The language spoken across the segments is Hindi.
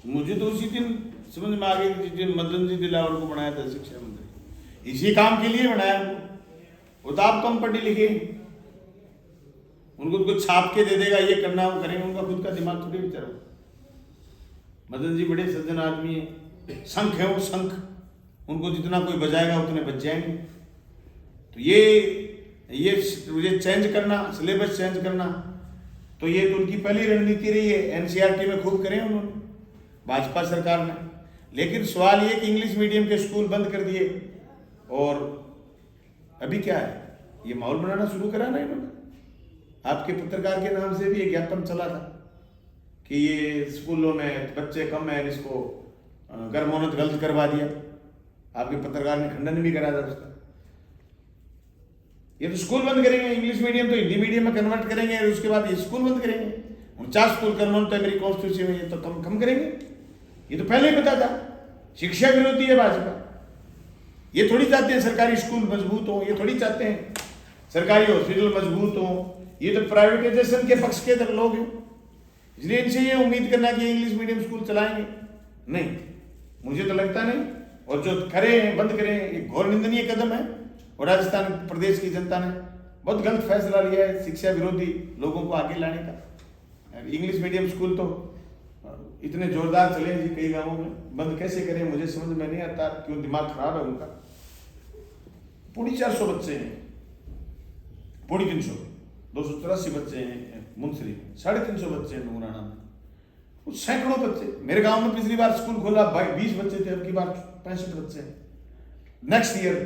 मुझे तो उसी दिन समझ में आ गया कि जिस दिन मदन जी दिलावर को बनाया था शिक्षा मंत्री, इसी काम के लिए बनाया उनको। वो तो आप कम पढ़े लिखे, उनको कुछ छाप के दे देगा ये करना वो करेंगे, उनका खुद का दिमाग थोड़ी विचार। मदन जी बड़े सज्जन आदमी है, शंख है वो शंख, उनको जितना कोई बजाएगा उतने बज जाएंगे। तो ये चेंज करना, सिलेबस चेंज करना, तो ये तो उनकी पहली रणनीति रही है। एनसीईआरटी में खूब करें उन्होंने भाजपा सरकार ने। लेकिन सवाल ये कि इंग्लिश मीडियम के स्कूल बंद कर दिए और अभी क्या है, ये माहौल बनाना शुरू करा ना इन्होंने। आपके पत्रकार के नाम से भी एक ज्ञापन चला था कि ये स्कूलों में बच्चे कम है, इसको गर्मोन्नत गलत करवा दिया। आपके पत्रकार ने खंडन भी करा था उसका। ये तो स्कूल बंद करेंगे, इंग्लिश मीडियम तो हिंदी मीडियम में कन्वर्ट करेंगे और उसके बाद ये स्कूल बंद करेंगे। 49 स्कूल कन्वर्ट है मेरी कॉन्स्टिट्यूंसी में, ये तो कम करेंगे। ये तो पहले ही पता था, शिक्षा विरोधी है भाजपा। ये थोड़ी चाहते हैं सरकारी स्कूल मजबूत हो, ये थोड़ी चाहते हैं सरकारी हॉस्पिटल मजबूत हो। ये तो प्राइवेटाइजेशन के पक्ष के लोग हैं, इसलिए इनसे ये उम्मीद करना कि इंग्लिश मीडियम स्कूल चलाएंगे, नहीं, मुझे तो लगता नहीं। और जो करें बंद करें, ये घोर निंदनीय कदम है। और राजस्थान प्रदेश की जनता ने बहुत गलत फैसला लिया है शिक्षा विरोधी लोगों को आगे लाने का। इंग्लिश मीडियम स्कूल तो इतने जोरदार चले जी कई गांवों में, बंद कैसे करें मुझे समझ में नहीं आता, क्यों दिमाग खराब है उनका। 450 बच्चे हैं, 350, 284 बच्चे हैं मुंसरी में, 350 बच्चे हैं मुराना में, कुछ सैकड़ों बच्चे। मेरे गांव में पिछली बार स्कूल खोला 20 बच्चे थे, अब की बार 65 बच्चे हैं। नेक्स्ट ईयर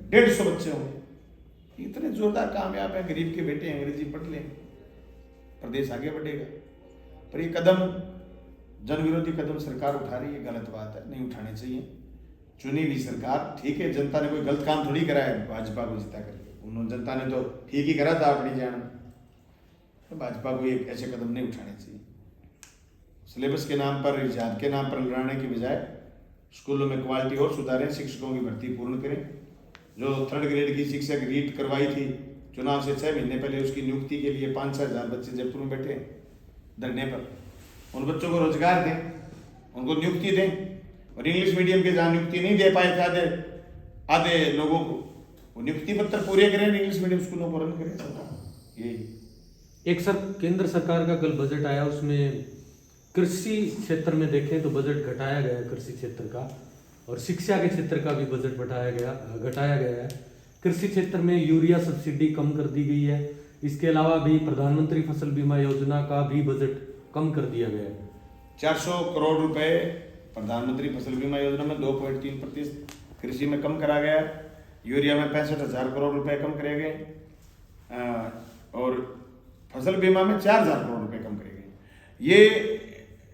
150 बच्चे होंगे। इतने जोरदार कामयाब है, गरीब के बेटे अंग्रेजी पढ़ लें, प्रदेश आगे बढ़ेगा। पर ये कदम, जन विरोधी कदम सरकार उठा रही है, गलत बात है, नहीं उठाने चाहिए। चुनी हुई सरकार, ठीक है, जनता ने कोई गलत काम थोड़ी करा है भाजपा को जिता करके, उन्होंने जनता ने तो ठीक ही करा था अपनी जान। तो भाजपा को ये ऐसे कदम नहीं उठाने चाहिए। सिलेबस के नाम पर, इजाद के नाम पर लड़ाने की बजाय स्कूलों में क्वालिटी और सुधारें, शिक्षकों की भर्ती पूर्ण करें। जो 3rd ग्रेड की शिक्षक रीट करवाई थी चुनाव से 6 महीने पहले, उसकी नियुक्ति के लिए 5-6 हज़ार बच्चे जयपुर में बैठे धरने पर। उन बच्चों को रोजगार दें, उनको नियुक्ति दें। और इंग्लिश मीडियम के जहाँ नियुक्ति नहीं दे पाए थे आधे लोगों को, वो नियुक्ति पत्र पूरे करें, इंग्लिश मीडियम स्कूलों को रन करें सरकार। यही एक सर केंद्र सरकार का कल बजट आया, उसमें कृषि क्षेत्र में देखें तो बजट घटाया गया है कृषि क्षेत्र का, और शिक्षा के क्षेत्र का भी बजट घटाया गया है। कृषि क्षेत्र में यूरिया सब्सिडी कम कर दी गई है। इसके अलावा भी प्रधानमंत्री फसल बीमा योजना का भी बजट कम कर दिया गया है। 400 करोड़ रुपए प्रधानमंत्री फसल बीमा योजना में 2.3% कृषि में कम करा गया। यूरिया में 65,000 करोड़ रुपए कम करे गए और फसल बीमा में 4,000 करोड़ रुपए कम करे गए। ये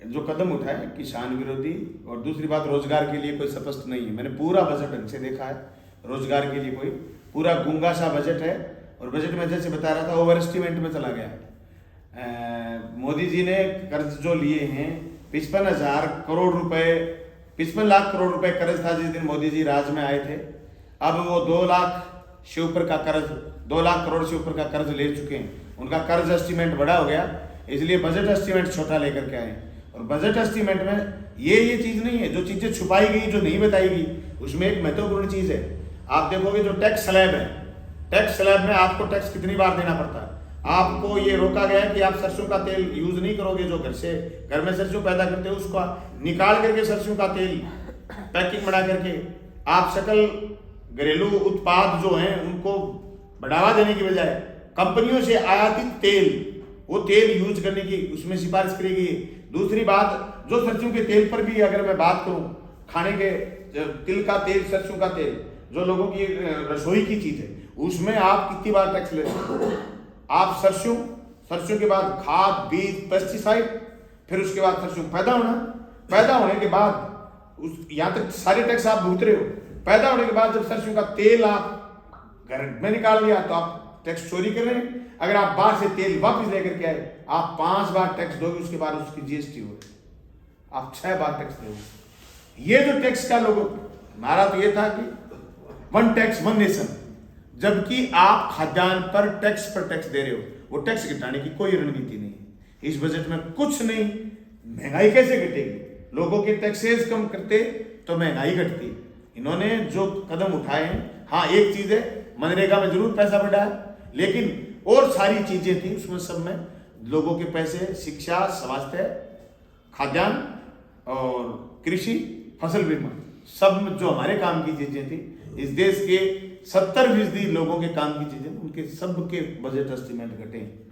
जो कदम उठाए किसान विरोधी। और दूसरी बात, रोजगार के लिए कोई स्पष्ट नहीं है। मैंने पूरा बजट ढंग से देखा है, रोजगार के लिए कोई पूरा गूंगा सा बजट है। और बजट में जैसे बता रहा था ओवर एस्टिमेट में चला गया। मोदी जी ने कर्ज जो लिए हैं 55,000 करोड़ रुपए, 55 लाख करोड़ रुपए कर्ज था जिस दिन मोदी जी राज में आए थे। अब वो 2 लाख से ऊपर का कर्ज, 2 लाख करोड़ से ऊपर का कर्ज ले चुके हैं। उनका कर्ज एस्टिमेट बड़ा हो गया, इसलिए बजट एस्टिमेट छोटा लेकर के आए। और बजट एस्टिमेट में ये चीज नहीं है, जो चीजें छुपाई गई, जो नहीं बताई गई, उसमें एक महत्वपूर्ण चीज है। आप देखोगे जो टैक्स स्लैब है, टैक्स स्लैब में आपको टैक्स कितनी बार देना पड़ता है। आपको ये रोका गया है कि आप सरसों का तेल यूज नहीं करोगे, जो घर में सरसों पैदा करते हो उसका निकाल करके सरसों का तेल पैकिंग बना करके आप सकल घरेलू उत्पाद जो हैं उनको बढ़ावा देने की बजाय कंपनियों से आयातित तेल, वो तेल यूज करने की उसमें सिफारिश करी गई। दूसरी बात, जो सरसों के तेल पर भी अगर मैं बात करूं, खाने के तिल का तेल, सरसों का तेल, जो लोगों की रसोई की चीज है, उसमें आप कितनी बार टैक्स लेते हो। आप सरसों के बाद खाद, बीज, पेस्टिसाइड, फिर उसके बाद सरसों पैदा होने के बाद यहाँ तक सारे टैक्स आप भुगत रहे हो। पैदा होने के बाद जब सरसों का तेल आप घर में निकाल लिया तो आप टैक्स चोरी कर रहे हैं। अगर आप बाहर से तेल वापस लेकर के आए, आप 5 बार टैक्स दोगे, उसके बाद उसकी जीएसटी होगी, आप 6 बार टैक्स दोगे। ये जो टैक्स का लोगों, हमारा तो ये था कि 1 टैक्स 1 नेशन, जबकि आप खाद्यान्न पर टैक्स दे रहे हो। वो टैक्स घटाने की कोई रणनीति नहीं है। इस बजट में कुछ नहीं। महंगाई कैसे घटेगी? लोगों के टैक्सेस कम करते तो महंगाई घटती। इन्होंने जो कदम उठाए हैं, हाँ एक चीज है, मनरेगा में जरूर पैसा बढ़ा है, लेकिन और सारी चीजें थी उसमें, सब में लोगों के पैसे, शिक्षा, स्वास्थ्य, खाद्यान्न और कृषि, फसल बीमा, सब में जो हमारे काम की चीजें थी, इस देश के 70% लोगों के काम की चीजें, उनके सब के बजट एस्टिमेट घटे हैं।